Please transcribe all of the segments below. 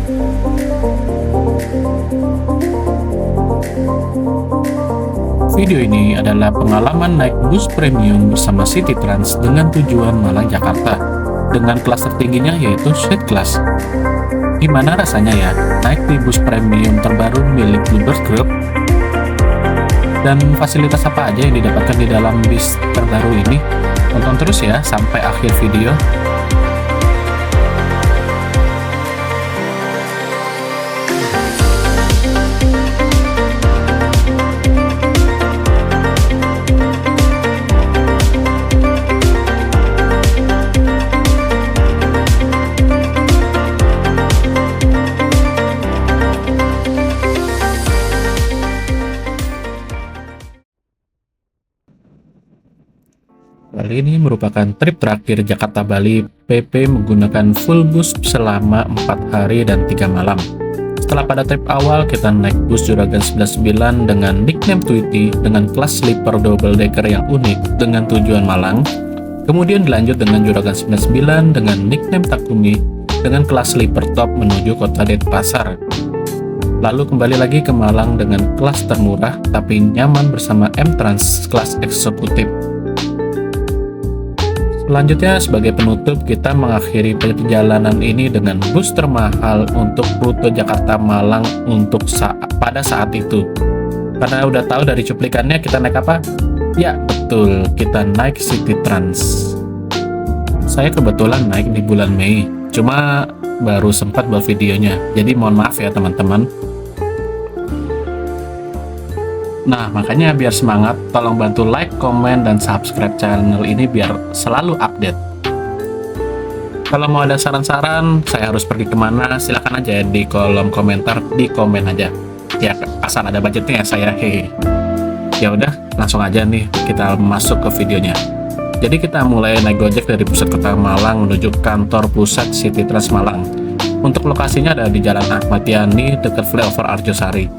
Video ini adalah pengalaman naik bus premium bersama City Trans dengan tujuan Malang, Jakarta, dengan kelas tertingginya yaitu Suite Class. Gimana rasanya ya naik di bus premium terbaru milik Bluebird Group? Dan fasilitas apa aja yang didapatkan di dalam bis terbaru ini? Tonton terus ya sampai akhir video. Kali ini merupakan trip terakhir Jakarta-Bali PP menggunakan full bus selama 4 hari dan 3 malam. Setelah pada trip awal kita naik bus Juragan 99 dengan nickname Tweety dengan kelas sleeper double decker yang unik dengan tujuan Malang. Kemudian dilanjut dengan Juragan 99 dengan nickname Takumi dengan kelas sleeper top menuju kota Denpasar. Lalu kembali lagi ke Malang dengan kelas termurah tapi nyaman bersama M-Trans kelas eksekutif. Selanjutnya sebagai penutup kita mengakhiri perjalanan ini dengan bus termahal untuk rute Jakarta-Malang untuk pada saat itu. Karena udah tahu dari cuplikannya kita naik apa? Ya betul, kita naik City Trans. Saya kebetulan naik di bulan Mei, cuma baru sempat buat videonya, jadi mohon maaf ya teman-teman. Nah, makanya biar semangat, tolong bantu like, komen, dan subscribe channel ini biar selalu update. Kalau mau ada saran-saran, saya harus pergi kemana, silahkan aja di kolom komentar, di komen aja. Ya, asal ada budgetnya ya saya, hehe. Ya udah, langsung aja nih kita masuk ke videonya. Jadi kita mulai naik Gojek dari pusat kota Malang menuju kantor pusat City Trans Malang. Untuk lokasinya ada di Jalan Ahmad Yani dekat flyover Arjosari.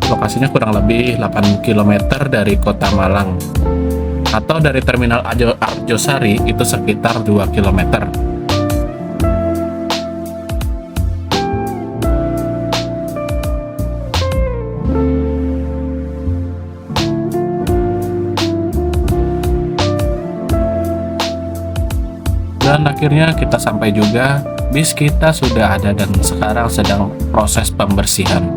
Lokasinya kurang lebih 8 km dari kota Malang, atau dari terminal Arjosari itu sekitar 2 km. Dan akhirnya kita sampai juga, bis kita sudah ada dan sekarang sedang proses pembersihan.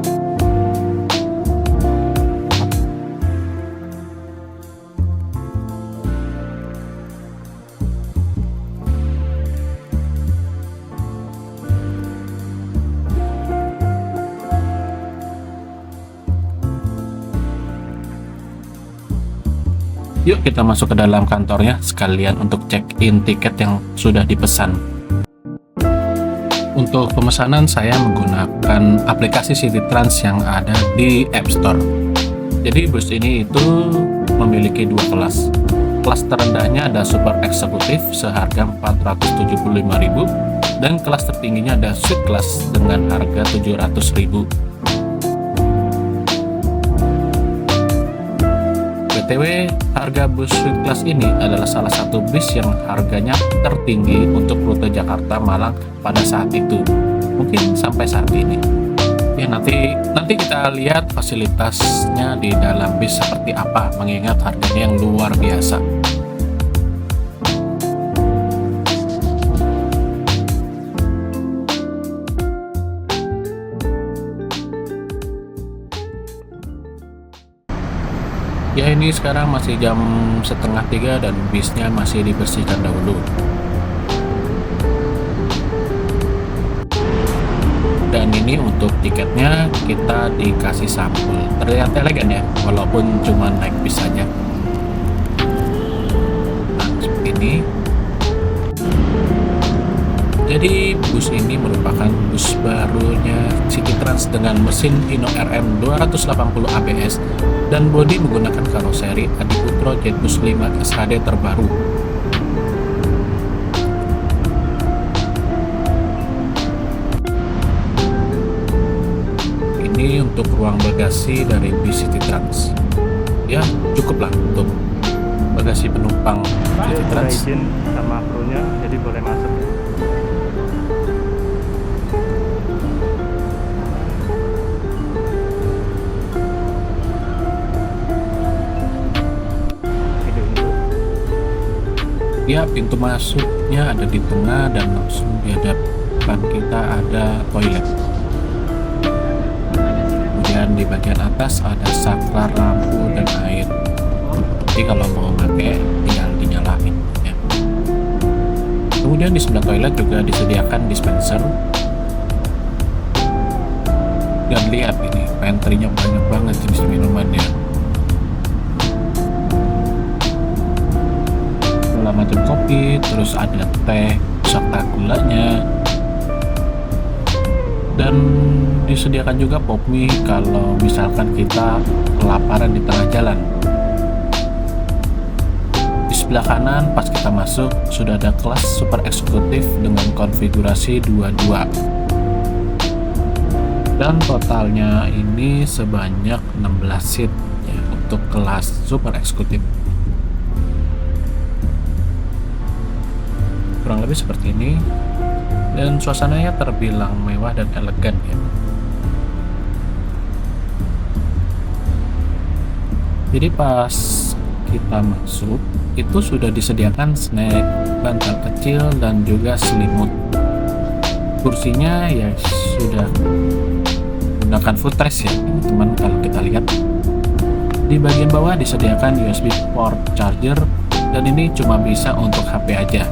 Yuk kita masuk ke dalam kantornya sekalian untuk check-in tiket yang sudah dipesan. Untuk pemesanan saya menggunakan aplikasi City Trans yang ada di App Store. Jadi bus ini itu memiliki 2 kelas. Kelas terendahnya ada Super Eksekutif seharga 475.000 dan kelas tertingginya ada Suite Class dengan harga 700.000. BTW, harga bus Suite Class ini adalah salah satu bis yang harganya tertinggi untuk rute Jakarta-Malang pada saat itu. Mungkin sampai saat ini. Ya nanti kita lihat fasilitasnya di dalam bis seperti apa, mengingat harganya yang luar biasa. Ya ini sekarang masih jam 2:30 dan bisnya masih dibersihkan dahulu. Dan ini untuk tiketnya kita dikasih sampul. Terlihat elegan ya, walaupun cuma naik bis saja. Nah, seperti ini. Jadi bus ini merupakan bus barunya City Trans dengan mesin Hino RM 280 ABS dan bodi menggunakan karoseri Adiputro Jetbus 5 SHD terbaru. Ini untuk ruang bagasi dari bis City Trans. Ya cukuplah untuk bagasi penumpang City Trans. Izin sama krunya, jadi boleh masuk. dia pintu masuknya ada di tengah dan langsung di hadapan kita ada toilet. Kemudian di bagian atas ada saklar lampu dan air. Jadi kalau mau pakai tinggal dinyalain ya. Kemudian di sebelah toilet juga disediakan dispenser. Dan lihat ini pantry-nya banyak banget jenis minumannya. Segala macam kopi, terus ada teh serta gulanya. Dan disediakan juga pop mie kalau misalkan kita kelaparan di tengah jalan. Di sebelah kanan pas kita masuk sudah ada kelas super eksekutif dengan konfigurasi 22. Dan totalnya ini sebanyak 16 seat ya, untuk kelas super eksekutif. Kurang lebih seperti ini. Dan suasananya terbilang mewah dan elegan ya. Jadi pas kita masuk itu sudah disediakan snack, bantal kecil dan juga selimut. Kursinya ya sudah menggunakan footrest ya teman-teman. Kalau kita lihat di bagian bawah disediakan USB port charger dan ini cuma bisa untuk HP aja.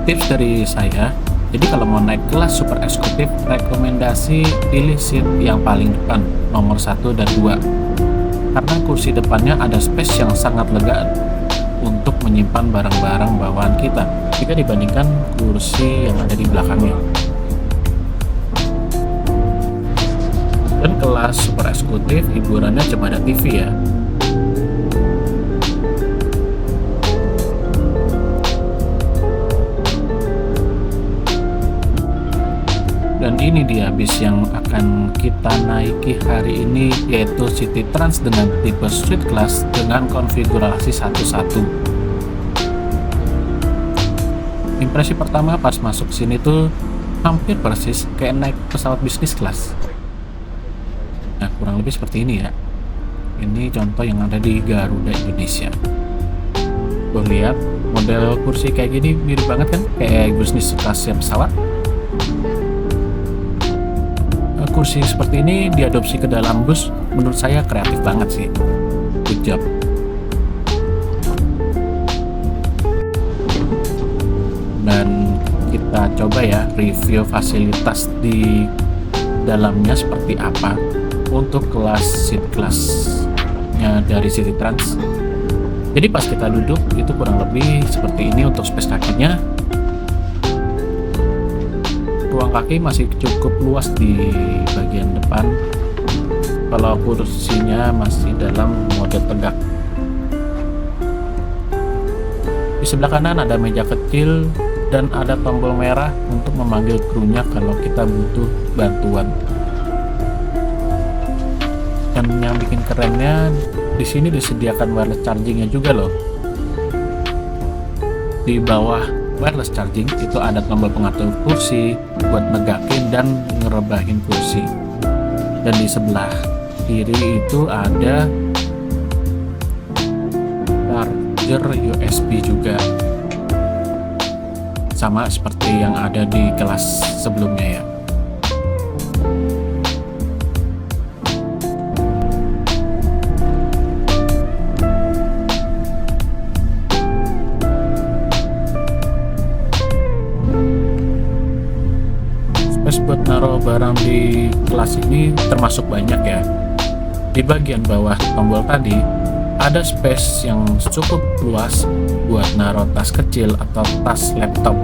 Tips dari saya, jadi kalau mau naik kelas super eksekutif, rekomendasi pilih seat yang paling depan, nomor 1 dan 2. Karena kursi depannya ada space yang sangat lega untuk menyimpan barang-barang bawaan kita jika dibandingkan kursi yang ada di belakangnya. Dan kelas super eksekutif hiburannya cuma ada TV ya. Dan ini dia bis yang akan kita naiki hari ini, yaitu City Trans dengan tipe Suite Class dengan konfigurasi 11. Impresi pertama pas masuk sini tuh hampir persis kayak naik pesawat bisnis kelas. Nah, kurang lebih seperti ini ya. Ini contoh yang ada di Garuda Indonesia. Tuh lihat, model kursi kayak gini mirip banget kan kayak bisnis kelasnya pesawat. Kursi seperti ini diadopsi ke dalam bus, menurut saya kreatif banget sih. Good job. Dan kita coba ya review fasilitas di dalamnya seperti apa untuk kelas seat class-nya dari City Trans. Jadi pas kita duduk itu kurang lebih seperti ini untuk space kakinya. Ruang kaki masih cukup luas di bagian depan. Kalau kursinya masih dalam mode tegak. Di sebelah kanan ada meja kecil dan ada tombol merah untuk memanggil krunya kalau kita butuh bantuan. Dan yang bikin kerennya di sini disediakan wireless chargingnya juga loh. Di bawah wireless charging itu ada tombol pengatur kursi buat negakin dan ngerebahin kursi. Dan di sebelah kiri itu ada charger USB juga, sama seperti yang ada di kelas sebelumnya ya. Space buat naruh barang di kelas ini termasuk banyak ya. Di bagian bawah tombol tadi ada space yang cukup luas buat naruh tas kecil atau tas laptop.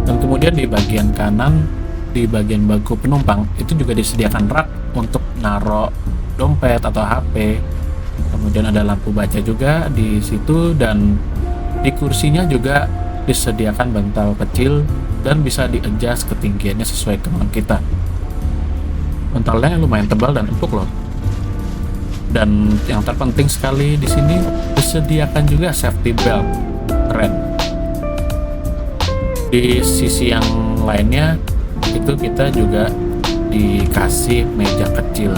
Dan kemudian di bagian kanan, di bagian bangku penumpang itu juga disediakan rak untuk naruh dompet atau HP. Kemudian ada lampu baca juga di situ dan di kursinya juga disediakan bantal kecil dan bisa di-adjust ketinggiannya sesuai kemauan kita. Bantalnya lumayan tebal dan empuk loh. Dan yang terpenting sekali di sini disediakan juga safety belt, keren. Di sisi yang lainnya itu kita juga dikasih meja kecil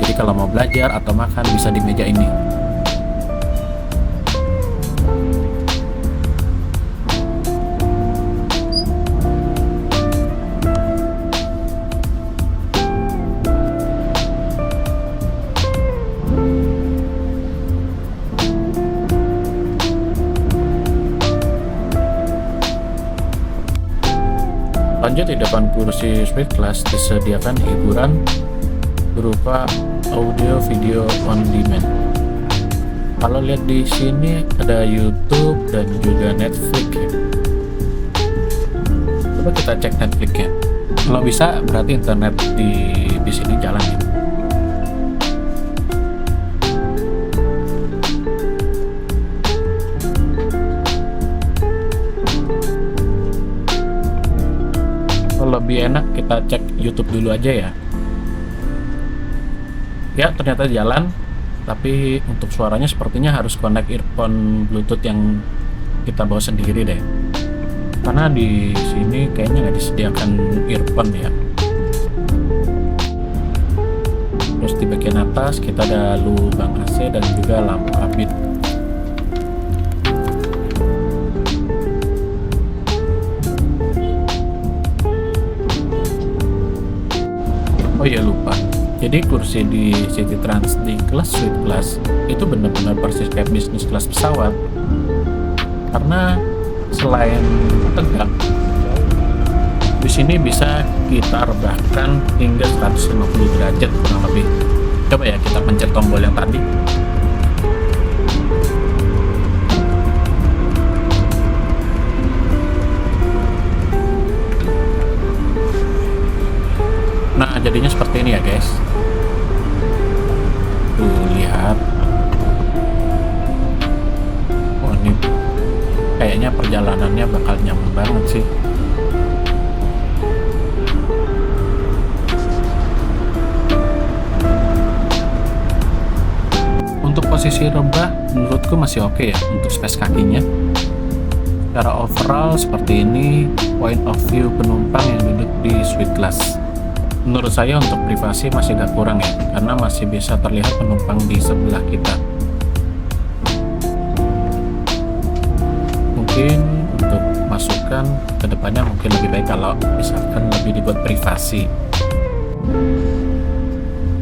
Jadi kalau mau belajar atau makan bisa di meja ini. Lanjut, di depan kursi suite class disediakan hiburan berupa audio video on demand. Kalau lihat di sini ada YouTube dan juga Netflix ya. Coba kita cek Netflix-nya. Kalau bisa berarti internet di sini jalan ya. Lebih enak kita cek YouTube dulu aja ya. Ya, ternyata jalan, tapi untuk suaranya sepertinya harus connect earphone Bluetooth yang kita bawa sendiri deh. Karena di sini kayaknya nggak disediakan earphone ya. Terus di bagian atas kita ada lubang AC dan juga lampu kabin. Oh iya, lupa. Jadi kursi di City Trans di kelas suite class itu benar-benar persis kayak bisnis kelas pesawat. Karena selain tegak, di sini bisa kita rebahkan hingga 150 derajat kurang lebih. Coba ya kita pencet tombol yang tadi. Nah, jadinya seperti ini ya guys. Tuh, lihat. Oh, ini kayaknya perjalanannya bakal nyaman banget sih. Untuk posisi rebah menurutku masih oke ya untuk space kakinya. Secara overall seperti ini point of view penumpang yang duduk di suite class. Menurut saya untuk privasi masih agak kurang ya, karena masih bisa terlihat penumpang di sebelah kita. Mungkin untuk masukan ke depannya mungkin lebih baik kalau misalkan lebih dibuat privasi.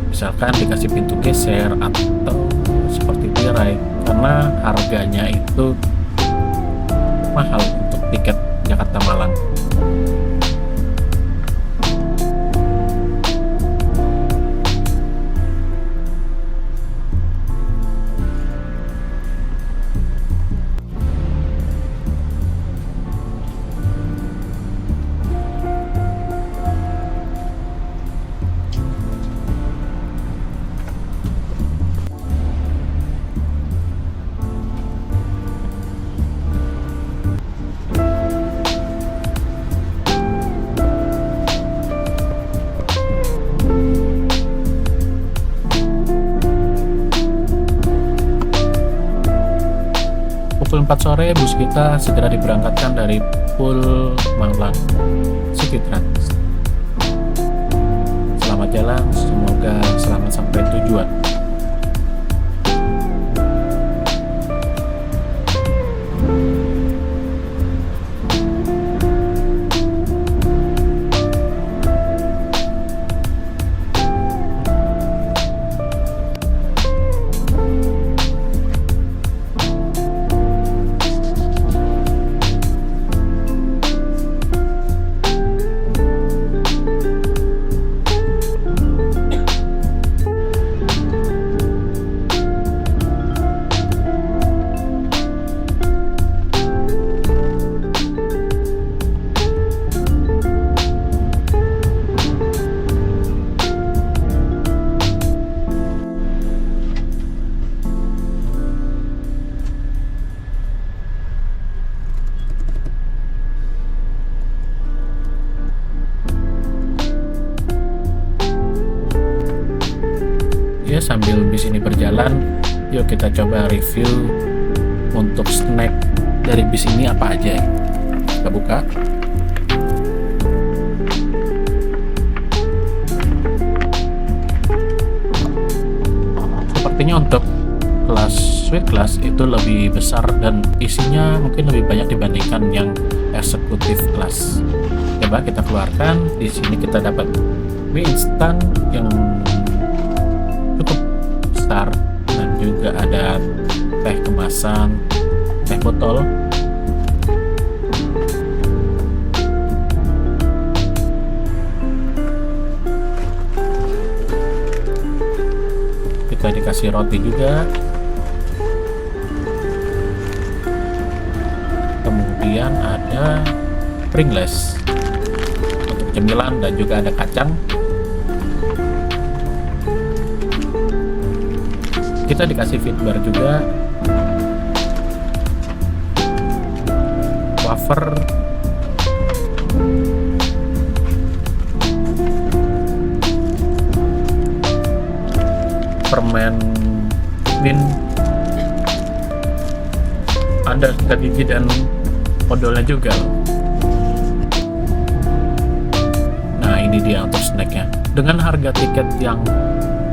Misalkan dikasih pintu geser atau seperti tirai, karena harganya itu mahal untuk tiket Jakarta Malang. Pukul 4 sore bus kita segera diberangkatkan dari Pool Malang City Trans. Selamat jalan, semoga selamat sampai tujuan. Ya, sambil bis ini berjalan, yuk kita coba review untuk snack dari bis ini apa aja. Kita buka. sepertinya untuk kelas suite class itu lebih besar dan isinya mungkin lebih banyak dibandingkan yang executive class. Coba kita keluarkan. Di sini kita dapat mie instan yang cukup besar dan juga ada teh kemasan, teh botol. Kita dikasih roti juga. Kemudian ada Pringles untuk cemilan dan juga ada kacang. Kita dikasih Fitbar juga, wafer, permen mint, ada sikat gigi dan odolnya juga. Nah, ini dia untuk snacknya dengan harga tiket yang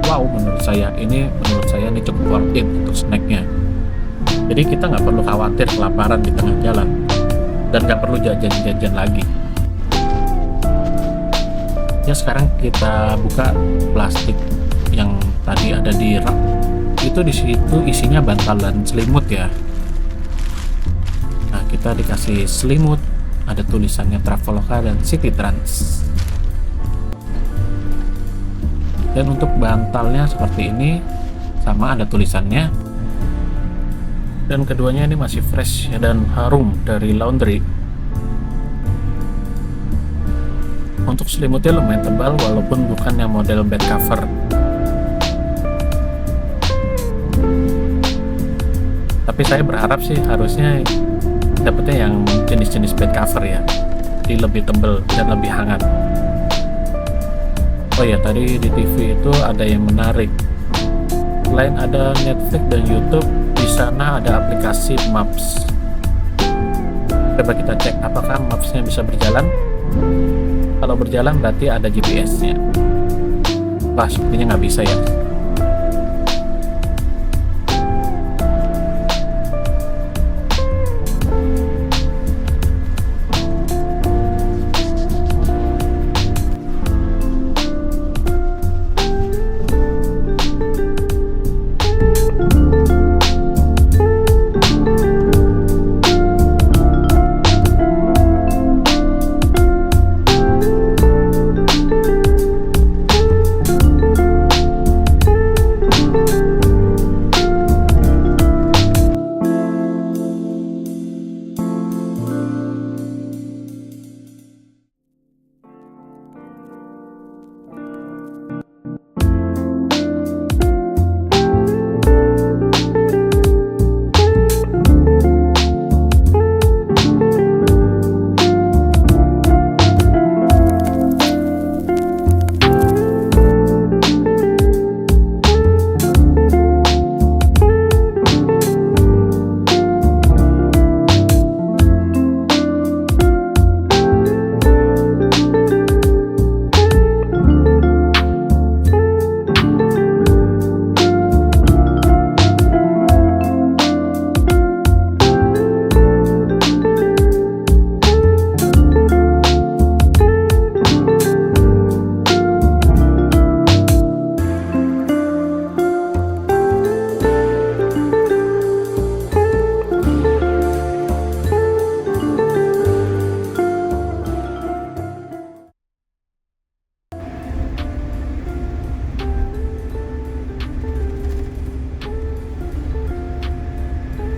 wow, menurut saya ini cukup worth it untuk snacknya. Jadi kita nggak perlu khawatir kelaparan di tengah jalan dan nggak perlu jajan-jajan lagi. Ya, sekarang kita buka plastik yang tadi ada di rak. Itu di situ isinya bantal dan selimut ya. Nah, kita dikasih selimut, ada tulisannya Traveloka dan City Trans. Dan untuk bantalnya seperti ini, sama ada tulisannya. Dan keduanya ini masih fresh dan harum dari laundry. Untuk selimutnya lumayan tebal walaupun bukan yang model bed cover. Tapi saya berharap sih harusnya dapetnya yang jenis-jenis bed cover ya, jadi lebih tebal dan lebih hangat. Oh ya, tadi di TV itu ada yang menarik. Selain ada Netflix dan YouTube, di sana ada aplikasi Maps. Coba kita cek apakah Maps-nya bisa berjalan. Kalau berjalan berarti ada GPS-nya. Wah, sepertinya nggak bisa ya.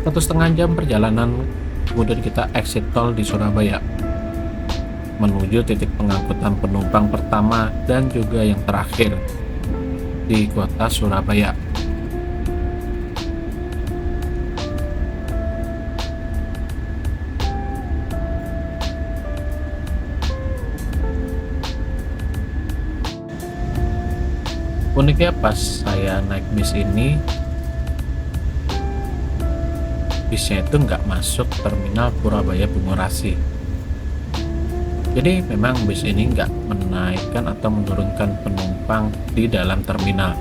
Satu setengah jam perjalanan, kemudian kita exit tol di Surabaya menuju titik pengangkutan penumpang pertama dan juga yang terakhir di kota Surabaya. Uniknya pas saya naik bis ini, bisnya itu nggak masuk terminal Purabaya Bungurasi. Jadi memang bis ini nggak menaikkan atau menurunkan penumpang di dalam terminal.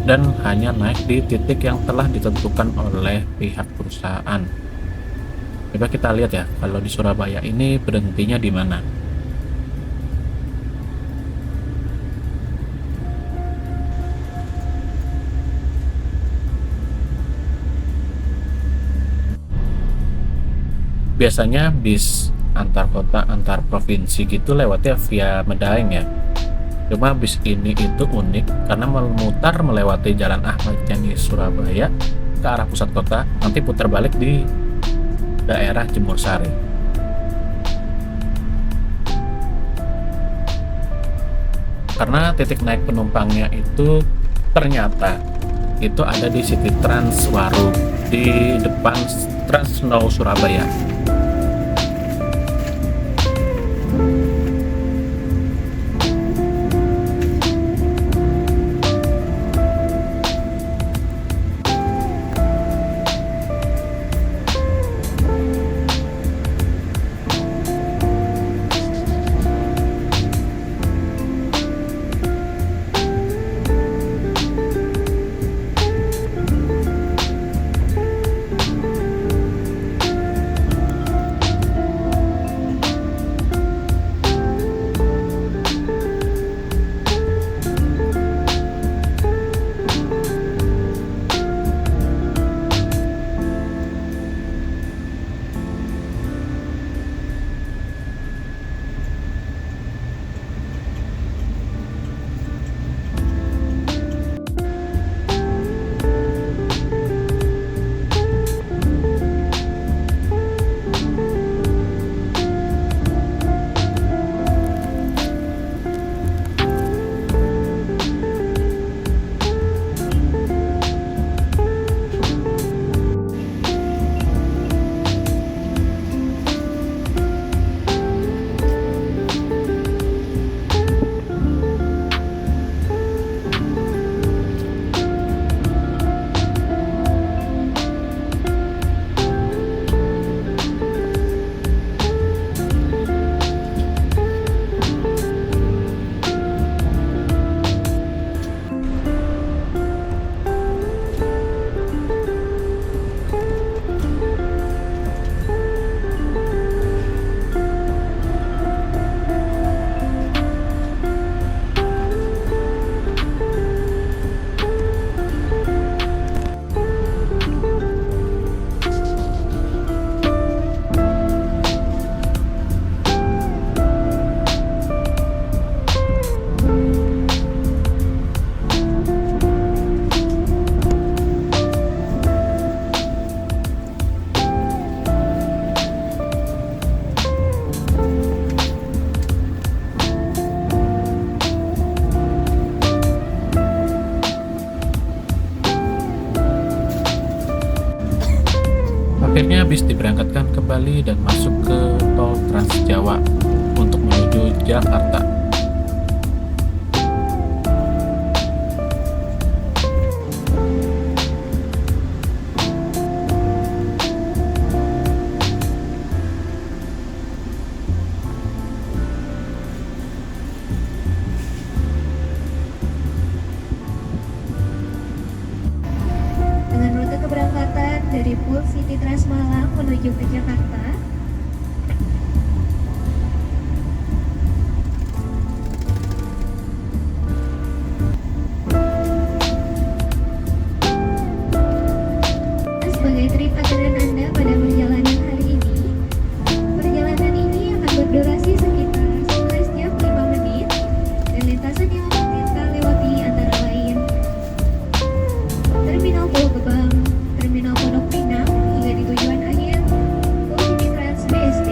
dan hanya naik di titik yang telah ditentukan oleh pihak perusahaan. Coba kita lihat ya, kalau di Surabaya ini berhentinya di mana. Biasanya bis antar kota, antar provinsi gitu lewatnya via Medaeng ya. Cuma bis ini itu unik karena memutar melewati Jalan Ahmad Yani Surabaya ke arah pusat kota, nanti putar balik di daerah Jemur Sari. Karena titik naik penumpangnya itu ternyata itu ada di City Trans Waru di depan Trans Snow Surabaya. Akhirnya bis diberangkatkan kembali dan masuk ke tol Trans Jawa untuk menuju Jakarta. Dengan rute keberangkatan dari Pool City Trans Malang menuju ke Jakarta, sebagai trip andalan Anda pada perjalanan hari ini. Perjalanan ini akan berdurasi sekitar 11 jam 5 menit dan lintasan yang akan kita lewati antara lain Terminal Pulau Gebang, Terminal Pondok Pinang, hingga di tujuan akhir Pool City Trans BSD.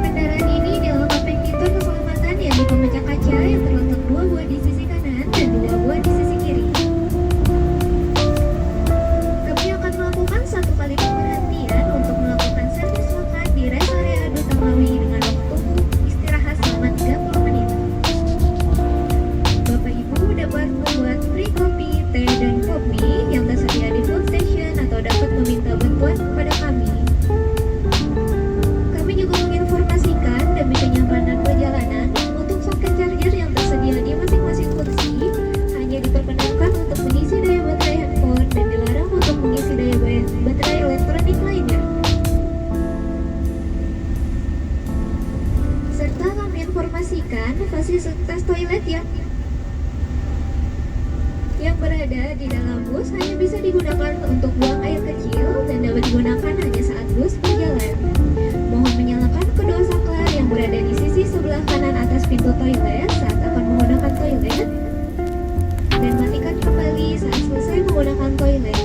Kendaraan ini dilengkapi fitur keselamatan yaitu pemecah kaca yang terletak 2 buah di sisi kanan dan 2 buah di sisi kiri. Kami akan melakukan 1 kali pemberhentian untuk melakukan servis makan di rest area Adu Tamlawi dengan waktu istirahat selama 30 menit. Bapak Ibu dapat membuat free kopi, teh, dan kopi yang tersedia di food station atau dapat meminta bantuan kepada kami. Kami juga menginformasikan demi kenyamanan perjalanan untuk soket charger yang tersedia di masing-masing kursi hanya diperkenankan berada di dalam bus hanya bisa digunakan untuk buang air kecil dan dapat digunakan hanya saat bus berjalan. Mohon menyalakan kedua saklar yang berada di sisi sebelah kanan atas pintu toilet saat akan menggunakan toilet dan matikan kembali saat selesai menggunakan toilet.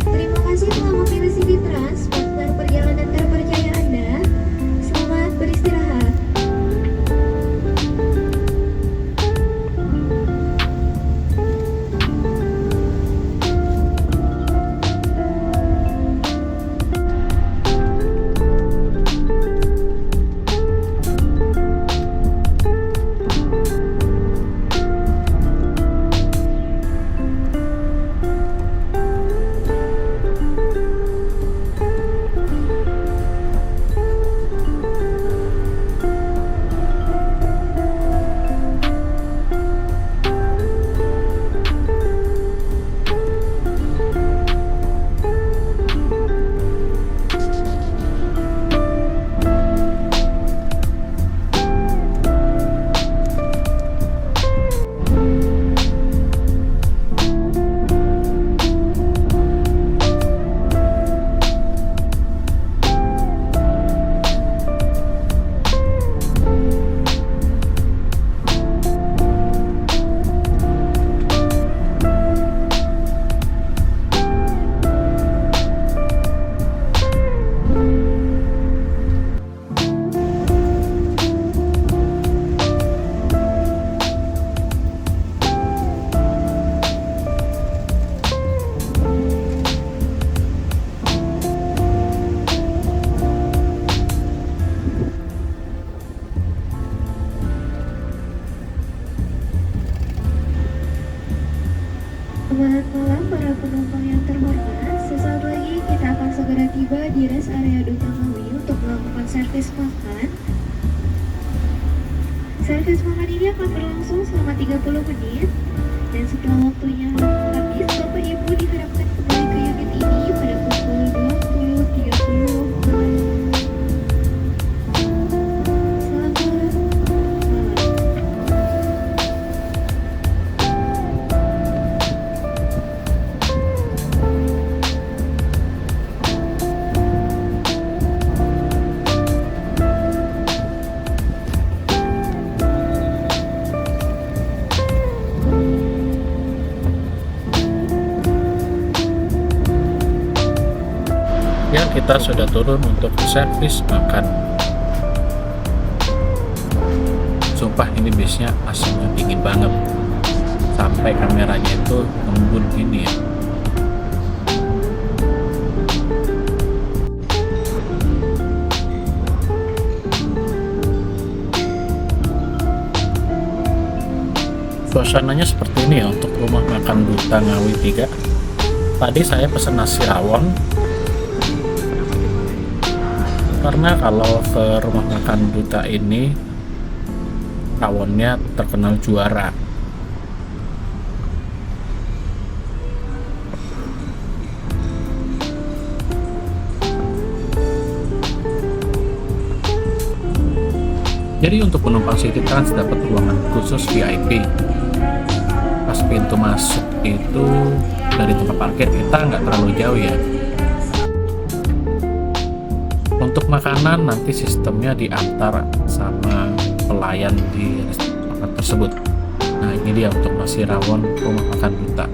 Terima kasih telah memilih City Trans, partner perjalanan terpercaya Anda. Selamat beristirahat. Selamat malam para penumpang yang terhormat. Sesaat lagi kita akan segera tiba di rest area Duta Ngawi untuk melakukan servis makan. Servis makan ini akan berlangsung selama 30 menit dan setelah waktunya habis, Bapak Ibu diharapkan kembali ke unit ini pada pukul 20.30 malam. Selamat malam. Ya, kita sudah turun untuk servis makan. Sumpah ini bisnya AC-nya dingin banget. Sampai kameranya itu ngembun ini ya. Suasananya seperti ini ya untuk rumah makan Duta Ngawi 3. Tadi saya pesan nasi rawon. Karena kalau ke rumah makan Duta ini rawonnya terkenal juara. Jadi untuk penumpang City Trans dapat ruangan khusus VIP. Pas pintu masuk itu dari tempat parkir kita nggak terlalu jauh ya. Untuk makanan nanti sistemnya diantar sama pelayan di restoran tersebut. Nah ini dia untuk nasi rawon rumah makan Duta.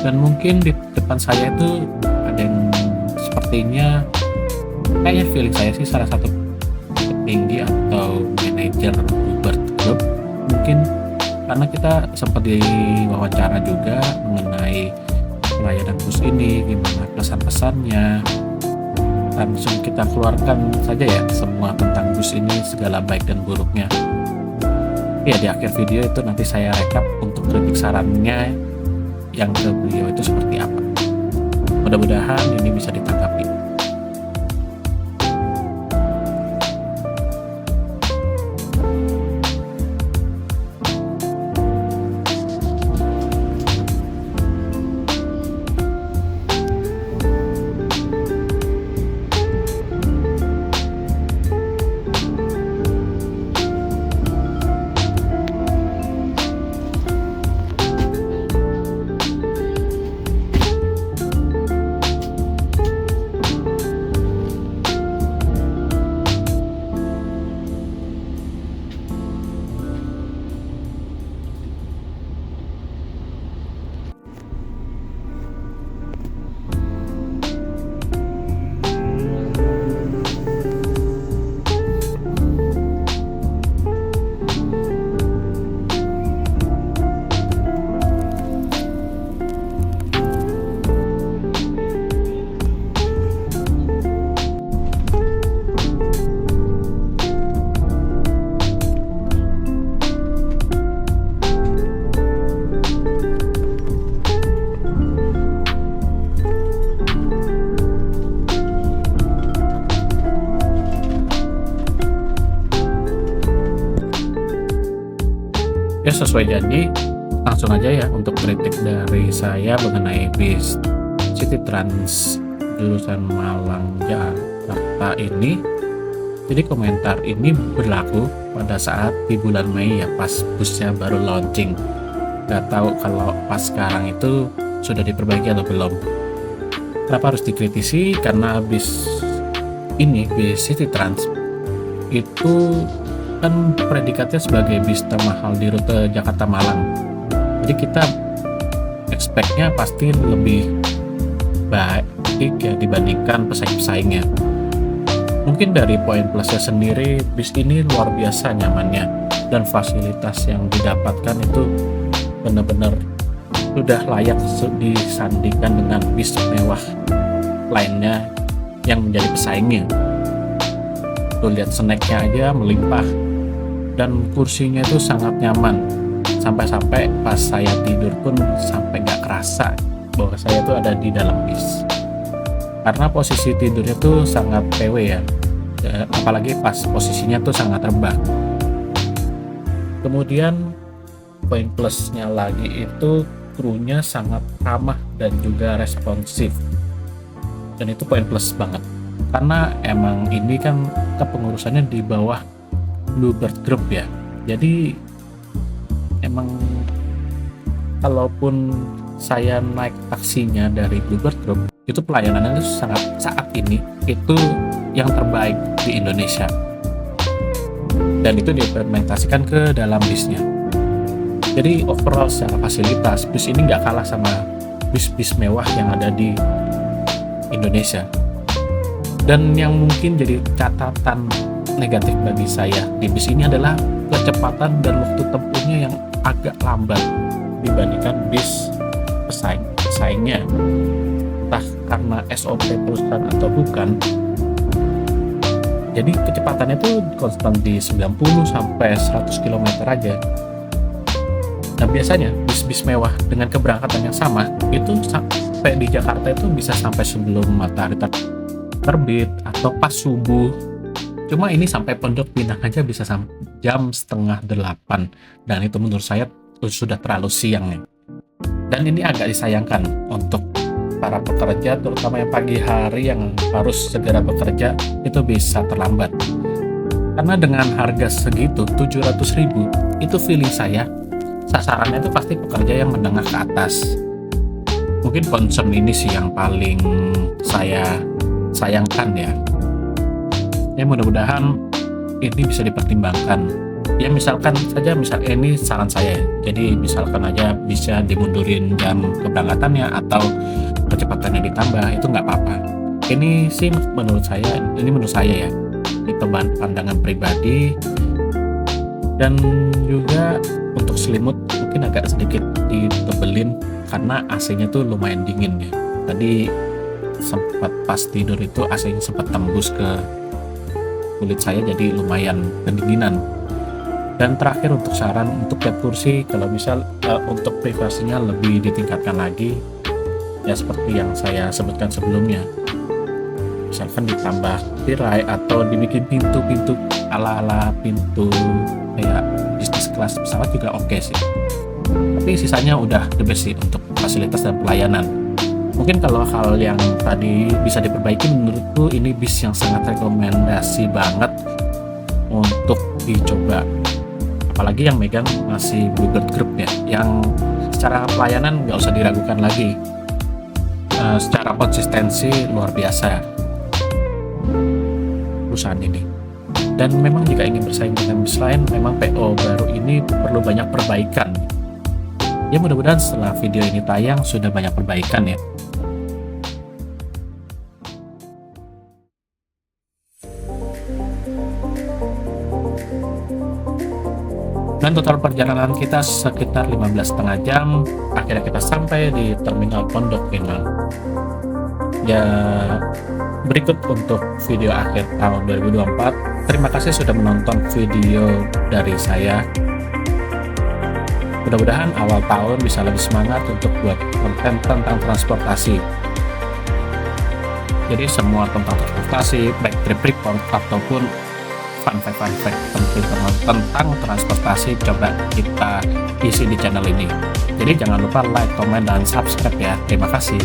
Dan mungkin di depan saya itu ada yang sepertinya, kayaknya feeling saya sih salah satu petinggi atau manajer Bluebird Group mungkin, karena kita sempat diwawancara juga mengenai pelayanan bus ini, gimana pesan-pesannya. Langsung kita keluarkan saja ya semua tentang bus ini, segala baik dan buruknya. Ya, di akhir video itu nanti saya rekap untuk kritik sarannya yang ke beliau itu seperti apa. Mudah-mudahan ini bisa ditanggapi. Ya, sesuai janji, langsung aja ya untuk kritik dari saya mengenai bis City Trans jurusan Malang Jakarta ini. Jadi komentar ini berlaku pada saat di bulan Mei ya, pas busnya baru launching. Gak tahu kalau pas sekarang itu sudah diperbaiki atau belum. Kenapa harus dikritisi? Karena bis ini, bis City Trans itu kan predikatnya sebagai bis termahal di rute Jakarta Malang. Jadi kita expect-nya pasti lebih baik ya dibandingkan pesaing-pesaingnya. Mungkin dari poin plusnya sendiri, bis ini luar biasa nyamannya, dan fasilitas yang didapatkan itu benar-benar sudah layak disandingkan dengan bis mewah lainnya yang menjadi pesaingnya. Tuh, lihat snacknya aja melimpah, dan kursinya itu sangat nyaman, sampai-sampai pas saya tidur pun sampai nggak kerasa bahwa saya tuh ada di dalam bis, karena posisi tidurnya tuh sangat PW ya, apalagi pas posisinya tuh sangat rebah. Kemudian poin plusnya lagi itu krunya sangat ramah dan juga responsif, dan itu poin plus banget, karena emang ini kan kepengurusannya di bawah Bluebird Group ya. Jadi emang kalaupun saya naik taksinya dari Bluebird Group, itu pelayanannya itu sangat, saat ini itu yang terbaik di Indonesia, dan itu diimplementasikan ke dalam bisnya. Jadi overall secara fasilitas, bis ini nggak kalah sama bis-bis mewah yang ada di Indonesia. Dan yang mungkin jadi catatan negatif bagi saya di bis ini adalah kecepatan dan waktu tempuhnya yang agak lambat dibandingkan bis pesaingnya. Entah karena SOP perusahaan atau bukan, jadi kecepatannya tuh konstan di 90 sampai 100 km aja. Nah, biasanya bis-bis mewah dengan keberangkatan yang sama itu sampai di Jakarta itu bisa sampai sebelum matahari terbit atau pas subuh. Cuma ini sampai Pondok Pinang aja bisa sampai jam 7:30, dan itu menurut saya sudah terlalu siang ya. Dan ini agak disayangkan untuk para pekerja, terutama yang pagi hari yang harus segera bekerja, itu bisa terlambat. Karena dengan harga segitu 700.000, itu feeling saya sasarannya itu pasti pekerja yang menengah ke atas. Mungkin concern ini sih yang paling saya sayangkan ya. Ya, mudah-mudahan ini bisa dipertimbangkan Ya misalkan saja, ini saran saya ya. Jadi misalkan aja bisa dimundurin jam keberangkatannya atau kecepatannya ditambah, itu nggak apa-apa. Ini sih menurut saya ya, itu pandangan pribadi. Dan juga untuk selimut mungkin agak sedikit ditebelin karena AC-nya tuh lumayan dingin ya. Tadi sempat pas tidur itu AC-nya sempat tembus ke kulit saya, jadi lumayan kedinginan. Dan terakhir untuk saran untuk tiap kursi, kalau bisa untuk privasinya lebih ditingkatkan lagi ya, seperti yang saya sebutkan sebelumnya. Misalkan ditambah tirai atau dibikin pintu-pintu ala-ala pintu kayak bisnis kelas pesawat juga oke sih. Tapi sisanya udah the best sih untuk fasilitas dan pelayanan. Mungkin kalau hal yang tadi bisa diperbaiki, menurutku ini bis yang sangat rekomendasi banget untuk dicoba. Apalagi yang megang masih Bluebird Group ya, yang secara pelayanan nggak usah diragukan lagi. Secara konsistensi luar biasa perusahaan ini. Dan memang jika ingin bersaing dengan bis lain, memang PO baru ini perlu banyak perbaikan. Ya mudah-mudahan setelah video ini tayang sudah banyak perbaikan ya. Dan total perjalanan kita sekitar 15,5 jam. Akhirnya kita sampai di Terminal Pondok Pinang. Ya, berikut untuk video akhir tahun 2024. Terima kasih sudah menonton video dari saya. Mudah-mudahan awal tahun bisa lebih semangat untuk buat konten tentang transportasi. Jadi semua tentang transportasi, baik trip report ataupun fun fact tentang transportasi, coba kita isi di channel ini. Jadi jangan lupa like, comment, dan subscribe ya. Terima kasih.